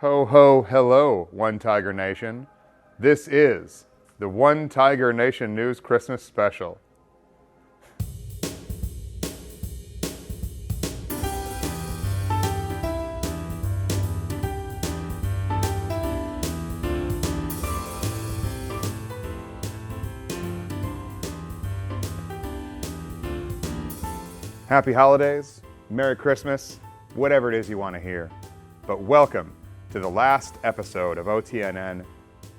Ho ho hello, One Tiger Nation. This is the One Tiger Nation News Christmas Special. Happy holidays, Merry Christmas, whatever it is you want to hear. But welcome to the last episode of OTNN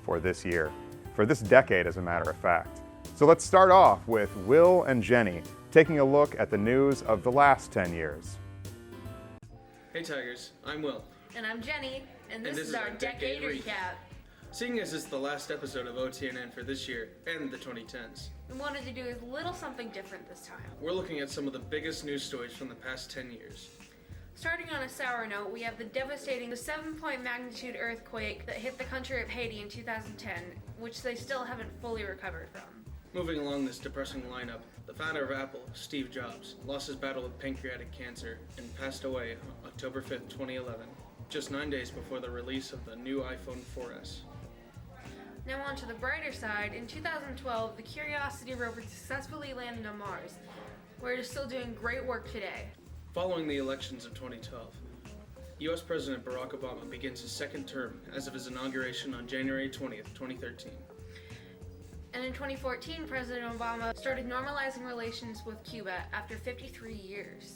for this year, for this decade as a matter of fact. So let's start off with Will and Jenny taking a look at the news of the last 10 years. Hey Tigers, I'm Will. And I'm Jenny, and this is our Decade Recap. Seeing as it's the last episode of OTNN for this year and the 2010s, We wanted to do a little something different this time. we're looking at some of the biggest news stories from the past 10 years. Starting on a sour note, we have the devastating 7-point magnitude earthquake that hit the country of Haiti in 2010, which they still haven't fully recovered from. Moving along this depressing lineup, the founder of Apple, Steve Jobs, lost his battle with pancreatic cancer and passed away on October 5th, 2011, just 9 days before the release of the new iPhone 4S. Now on to the brighter side, in 2012, the Curiosity rover successfully landed on Mars, where it is still doing great work today. Following the elections of 2012, U.S. President Barack Obama begins his second term as of his inauguration on January 20th, 2013. And in 2014, President Obama started normalizing relations with Cuba after 53 years.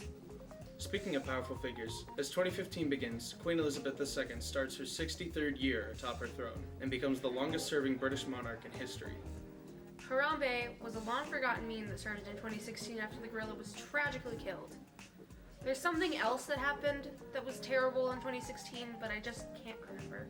Speaking of powerful figures, as 2015 begins, Queen Elizabeth II starts her 63rd year atop her throne and becomes the longest-serving British monarch in history. Harambe was a long-forgotten meme that started in 2016 after the gorilla was tragically killed. There's something else that happened that was terrible in 2016, but I just can't remember.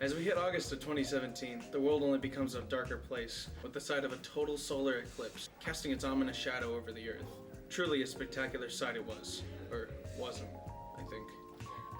As we hit August of 2017, the world only becomes a darker place, with the sight of a total solar eclipse casting its ominous shadow over the Earth. Truly a spectacular sight it was. Or wasn't, I think.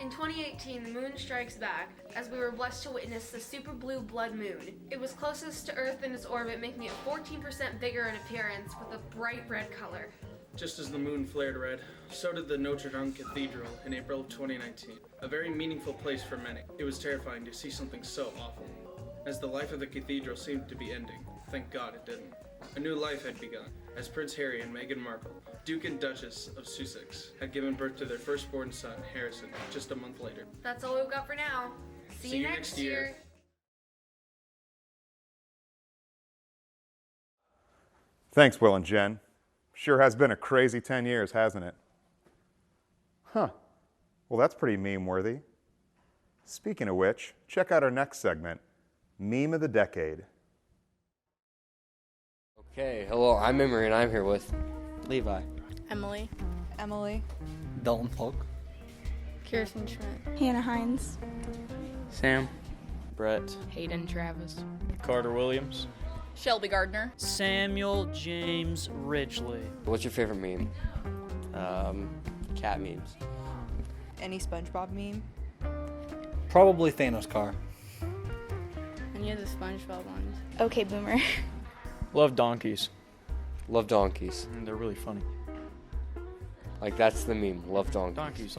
In 2018, the moon strikes back, as we were blessed to witness the super blue blood moon. It was closest to Earth in its orbit, making it 14% bigger in appearance with a bright red color. Just as the moon flared red, so did the Notre Dame Cathedral in April of 2019. A very meaningful place for many. It was terrifying to see something so awful. As the life of the cathedral seemed to be ending, thank God it didn't. A new life had begun, as Prince Harry and Meghan Markle, Duke and Duchess of Sussex, had given birth to their firstborn son, Harrison, just a month later. That's all we've got for now. See you next year. Thanks, Will and Jen. Sure has been a crazy 10 years, hasn't it? Huh. Well, that's pretty meme-worthy. Speaking of which, check out our next segment, Meme of the Decade. Okay, hello, I'm Emery and I'm here with Levi. Emily. Dalton Polk. Kirsten Schmidt. Hannah Hines. Sam. Brett. Hayden Travis. Carter Williams. Shelby Gardner. Samuel James Ridgely. what's your favorite meme? Cat memes. Any SpongeBob meme? Probably Thanos car. Any of the SpongeBob ones. Okay, Boomer. Love donkeys. Love donkeys. They're really funny. Like, that's the meme. Love donkeys. Donkeys,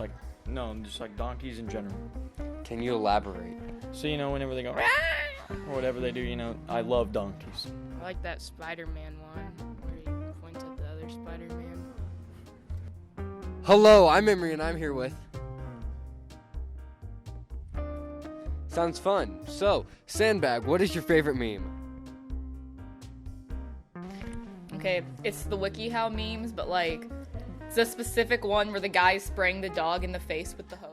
just like donkeys in general. Can you elaborate? So, whenever they go, or whatever they do, I love donkeys. I like that Spider-Man one where he points at the other Spider-Man. Hello, I'm Emery and I'm here with... Sounds fun. So, Sandbag, what is your favorite meme? Okay, it's the WikiHow memes, but it's a specific one where the guy's spraying the dog in the face with the hose.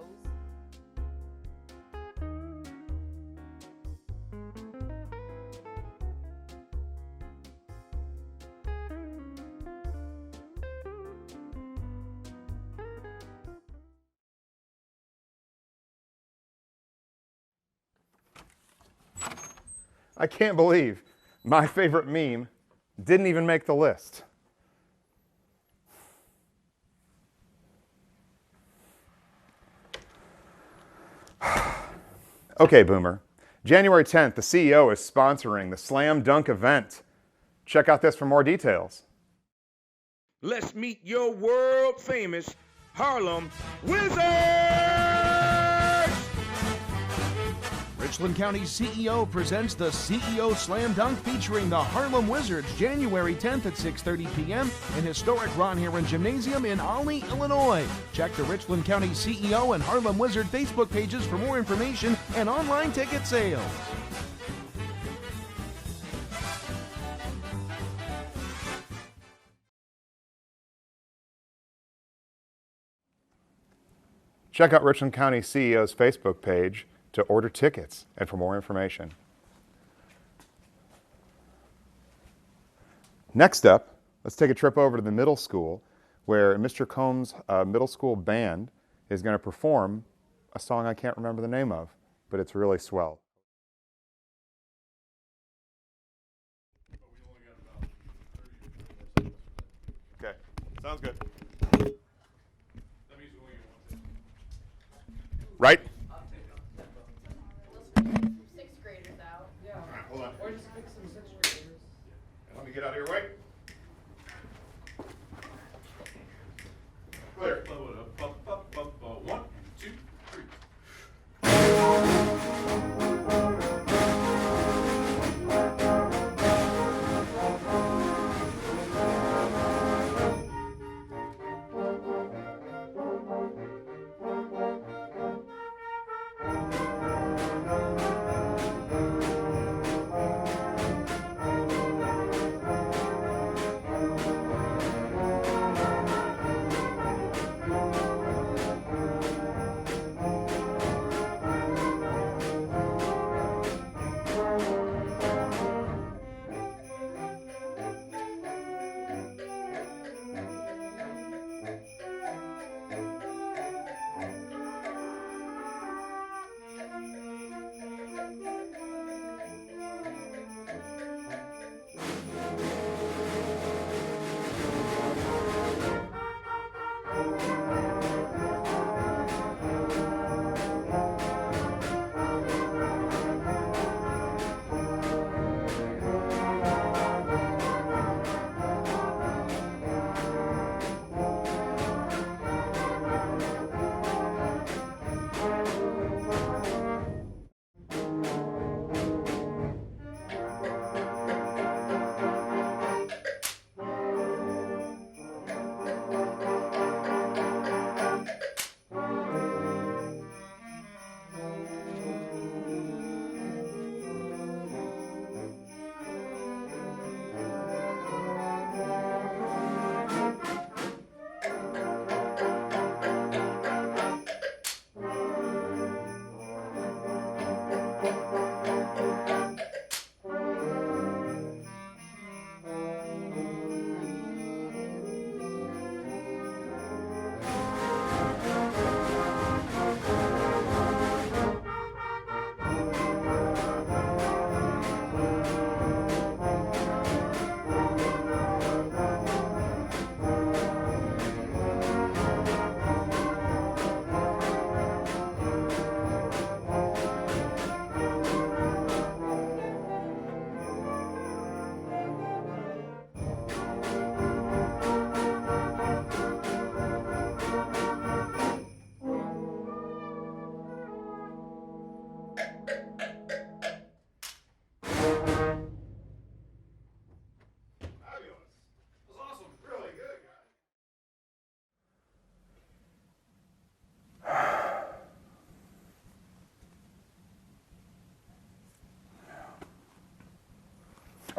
I can't believe my favorite meme didn't even make the list. Okay, Boomer. January 10th, the CEO is sponsoring the Slam Dunk event. Check out this for more details. Let's meet your world famous Harlem Wizards! Richland County's CEO presents the CEO Slam Dunk featuring the Harlem Wizards January 10th at 6:30 p.m. in historic Ron Heron Gymnasium in Olney, Illinois. Check the Richland County CEO and Harlem Wizard Facebook pages for more information and online ticket sales. Check out Richland County CEO's Facebook page to order tickets and for more information. Next up, let's take a trip over to the middle school where Mr. Combs' middle school band is going to perform a song I can't remember the name of, but it's really swell. Okay, sounds good. Right? Sixth graders out. All right, hold on. Or just pick some sixth graders. Let me get out of your way. Clear. 1, 2, 3.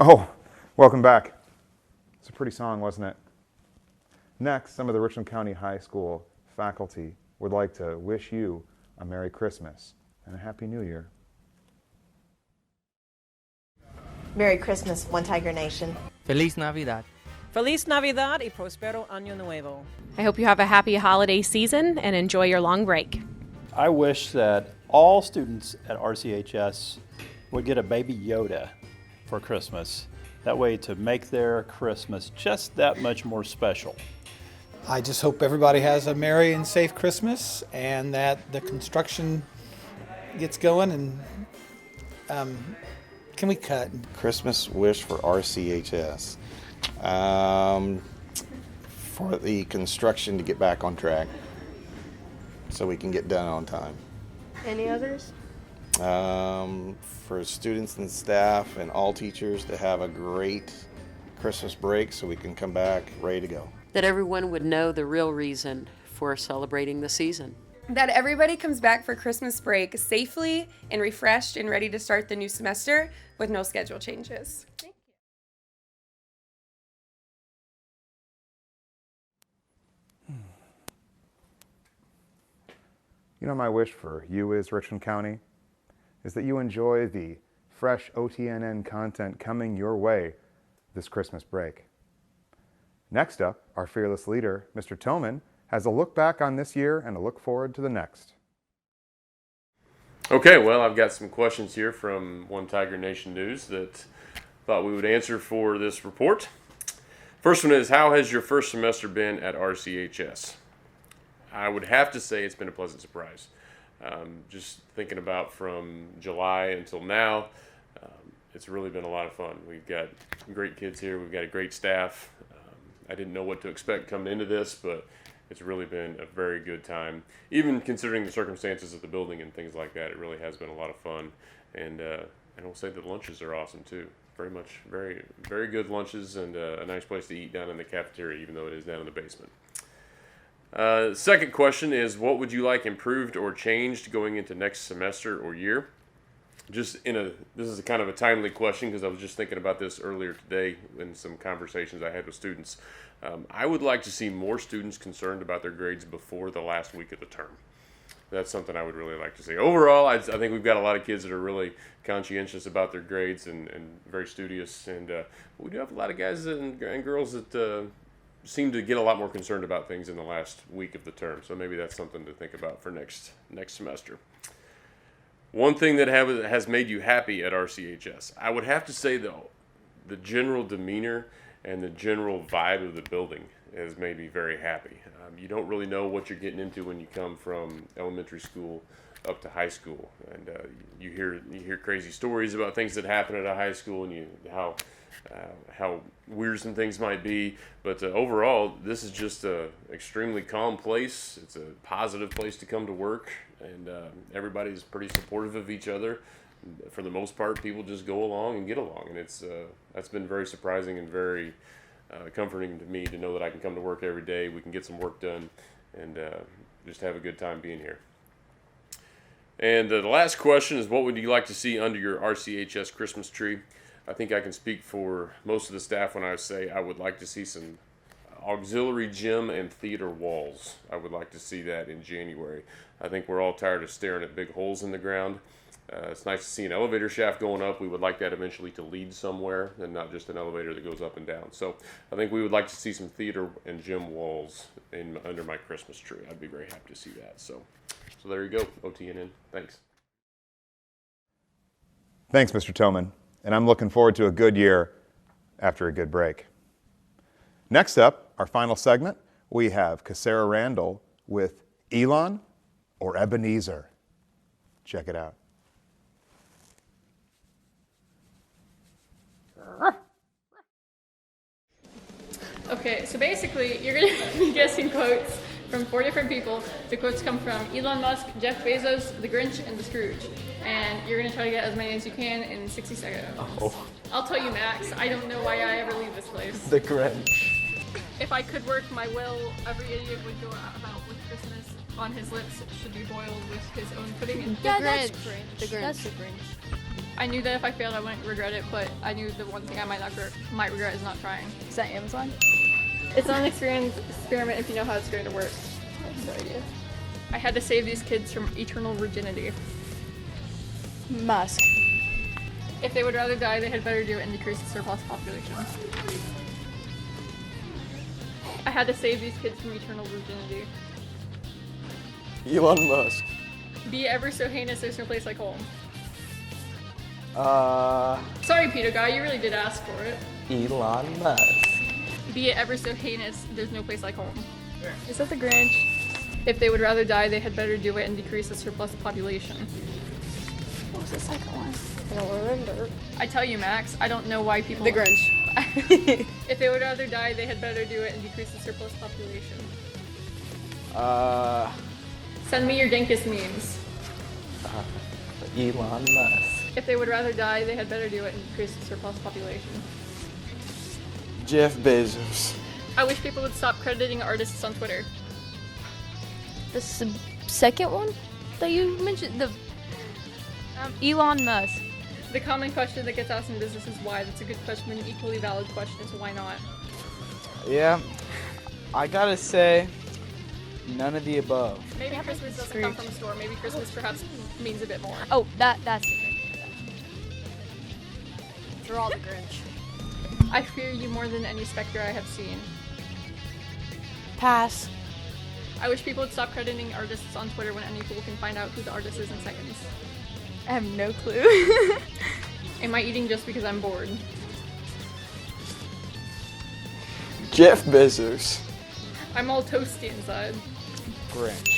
Oh, welcome back. It's a pretty song, wasn't it? Next, some of the Richland County High School faculty would like to wish you a Merry Christmas and a Happy New Year. Merry Christmas, One Tiger Nation. Feliz Navidad. Feliz Navidad y Prospero Año Nuevo. I hope you have a happy holiday season and enjoy your long break. I wish that all students at RCHS would get a baby Yoda for Christmas. That way to make their Christmas just that much more special. I just hope everybody has a merry and safe Christmas and that the construction gets going and can we cut? Christmas wish for RCHS. For the construction to get back on track so we can get done on time. Any others? For students and staff and all teachers to have a great Christmas break so we can come back ready to go. That everyone would know the real reason for celebrating the season. That everybody comes back for Christmas break safely and refreshed and ready to start the new semester with no schedule changes. You know, my wish for you is, Richland County, is that you enjoy the fresh OTNN content coming your way this Christmas break. Next up, our fearless leader, Mr. Toman, has a look back on this year and a look forward to the next. Okay, well, I've got some questions here from One Tiger Nation News that thought we would answer for this report. First one is, how has your first semester been at RCHS? I would have to say it's been a pleasant surprise. Just thinking about from July until now, it's really been a lot of fun. We've got great kids here. We've got a great staff. I didn't know what to expect coming into this, but it's really been a very good time. Even considering the circumstances of the building and things like that, it really has been a lot of fun. And I'll say the lunches are awesome too. Very, very good lunches, and a nice place to eat down in the cafeteria, even though it is down in the basement. Second question is, what would you like improved or changed going into next semester or year? This is a kind of a timely question because I was just thinking about this earlier today in some conversations I had with students. I would like to see more students concerned about their grades before the last week of the term. That's something I would really like to see. Overall, I think we've got a lot of kids that are really conscientious about their grades and very studious, and we do have a lot of guys and girls that seem to get a lot more concerned about things in the last week of the term. So maybe that's something to think about for next semester. One thing that has made you happy at RCHS, I would have to say though, the general demeanor and the general vibe of the building has made me very happy. You don't really know what you're getting into when you come from elementary school up to high school, and you hear crazy stories about things that happen at a high school and how weird some things might be, but overall this is just a extremely calm place. It's a positive place to come to work, and everybody's pretty supportive of each other. For the most part, people just go along and get along, and that's been very surprising and very comforting to me to know that I can come to work every day, we can get some work done, and just have a good time being here. And the last question is, what would you like to see under your RCHS Christmas tree? I think I can speak for most of the staff when I say I would like to see some auxiliary gym and theater walls. I would like to see that in January. I think we're all tired of staring at big holes in the ground. It's nice to see an elevator shaft going up. We would like that eventually to lead somewhere and not just an elevator that goes up and down. So I think we would like to see some theater and gym walls under my Christmas tree. I'd be very happy to see that. So there you go, OTNN. Thanks. Thanks, Mr. Toman. And I'm looking forward to a good year after a good break. Next up, our final segment, we have Cassara Randall with Elon or Ebenezer. Check it out. Okay, so basically, you're going to be guessing quotes from 4 different people. The quotes come from Elon Musk, Jeff Bezos, the Grinch, and the Scrooge. And you're going to try to get as many as you can in 60 seconds. Oh. I'll tell you, Max, I don't know why I ever leave this place. The Grinch. If I could work my will, every idiot would go about with Christmas on his lips should be boiled with his own pudding. Yeah, that's Grinch. The Grinch. That's the Grinch. I knew that if I failed, I wouldn't regret it, but I knew the one thing I might regret is not trying. Is that Amazon? It's not an experiment if you know how it's going to work. I have no idea. I had to save these kids from eternal virginity. Musk. If they would rather die, they had better do it and decrease the surplus population. I had to save these kids from eternal virginity. Elon Musk. Be it ever so heinous, there's no place like home. Sorry, Peter Guy, you really did ask for it. Elon Musk. Be it ever so heinous, there's no place like home. Is that the Grinch? If they would rather die, they had better do it and decrease the surplus population. What was the second one? I don't remember. I tell you, Max, I don't know why people... The Grinch. If they would rather die, they had better do it and decrease the surplus population. Uh... Send me your dankest memes. Elon Musk. If they would rather die, they had better do it and increase the surplus population. Jeff Bezos. I wish people would stop crediting artists on Twitter. The second one that you mentioned, the Elon Musk. The common question that gets asked in business is why. That's a good question, and an equally valid question is why not. Yeah, I gotta say, none of the above. Maybe Christmas doesn't come from a store. Maybe Christmas perhaps means a bit more. Oh, that's it. Draw the Grinch. I fear you more than any specter I have seen. Pass. I wish people would stop crediting artists on Twitter when any fool can find out who the artist is in seconds. I have no clue. Am I eating just because I'm bored? Jeff Bezos. I'm all toasty inside. Grinch.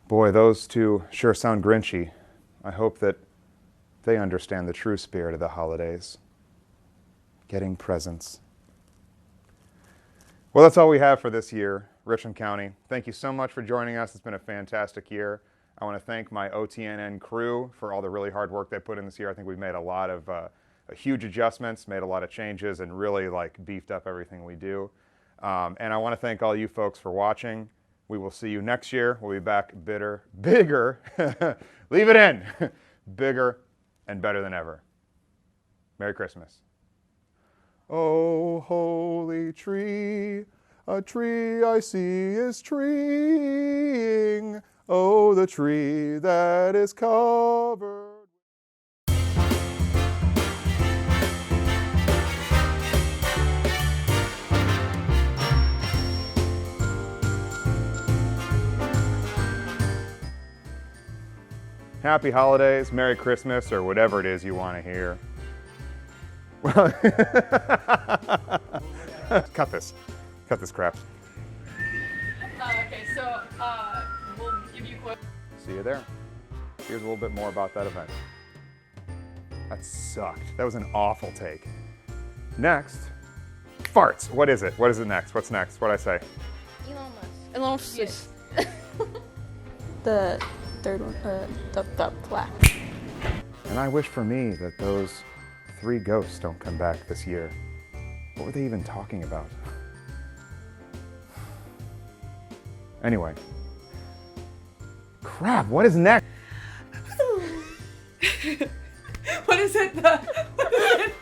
Boy, those two sure sound Grinchy. I hope that they understand the true spirit of the holidays. Getting presents. Well, that's all we have for this year, Richland County. Thank you so much for joining us. It's been a fantastic year. I want to thank my OTNN crew for all the really hard work they put in this year. I think we've made a lot of huge adjustments, made a lot of changes, and really beefed up everything we do. And I want to thank all you folks for watching. We will see you next year. We'll be back bigger, leave it in, bigger and better than ever. Merry Christmas. Oh, holy tree, a tree I see is treeing. Oh, the tree that is covered. Happy holidays, Merry Christmas, or whatever it is you want to hear. Well, cut this crap. Okay, so we'll give you quotes. See you there. Here's a little bit more about that event. That sucked. That was an awful take. Next, farts. What is it? What is it next? What's next? What'd I say? Elon Musk. Yes. The third one, the black. And I wish for me that those 3 ghosts don't come back this year. What were they even talking about? Anyway. Crap, what is next? What is it? What is it?